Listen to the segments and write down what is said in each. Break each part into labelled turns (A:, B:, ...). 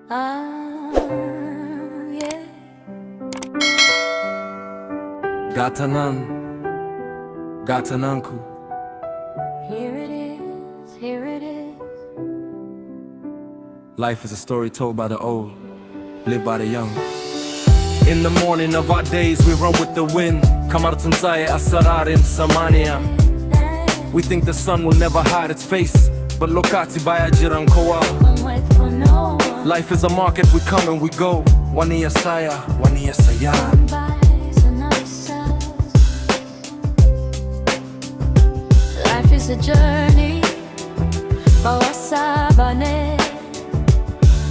A: Yeah.
B: Gatananku.
A: Here it is, here it is.
B: Life is a story told by the old, lived by the young. In the morning of our days we run with the wind. Kamartunzaya asararin samania. We think the sun will never hide its face, but lokati baya jiran kowa. Life is a market, we come and we go. Wania saya, wania saya.
A: Life is a journey, bawa sabane.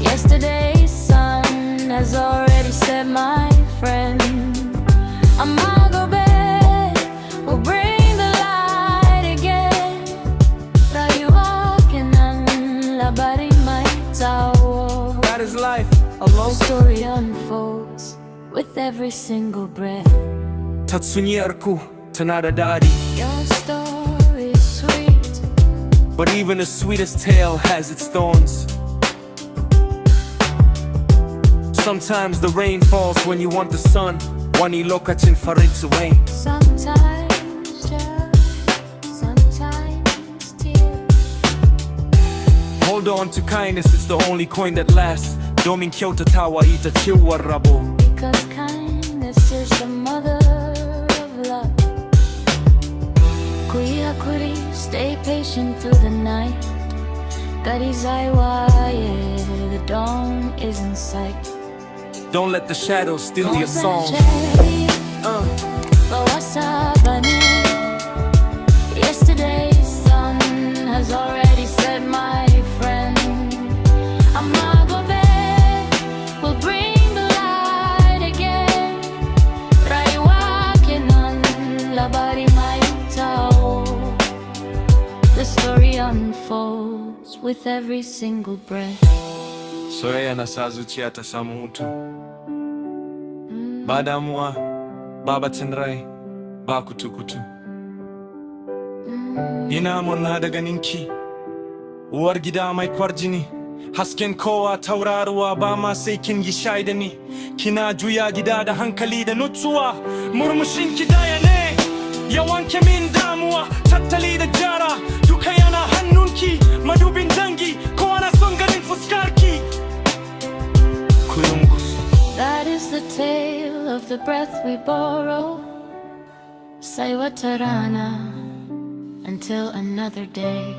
A: Yesterday's sun has already set my friend. Amago back will bring the light again. Rayuwa labari mai tawo.
B: That is life, a long
A: story unfolds with every single breath.
B: Tatsunyarku tanada dadi.
A: Your story is sweet,
B: but even the sweetest tale has its thorns. Sometimes the rain falls when you want the sun. Wani lokacin farin rain.
A: Sometimes joy, sometimes tears.
B: Hold on to kindness, it's the only coin that lasts. Domin kyautatawa ita ciwar rabo.
A: Because kindness is the mother of love. Kuya kuri, stay patient through the night. Garizaiwa, yeah, the dawn is in sight.
B: Don't let the shadows steal your song.
A: Yesterday's sun has already set my friend. Amago back will bring the light again. Rayuwa labari mai tawo. The story unfolds with every single breath.
B: Soyayya na sa zuciya ta samu hutu. Ba damuwa, ba bacin rai, ba kutu-kutu. Ina murna da ganinki, uwar gida mai kwarjini. Hasken kowa tauraruwa, ba ma sai kin yi shaida ni. Kina juya gida da hankali da nutsuwa. Murmushinki Daya ne, ya wanke min damuwa. Tattali da jara, duka yana hannunki. Madubin dangi, kowa na son ganin fuskarki.
A: That is the tale of the breath we borrow. Say watarana until another day.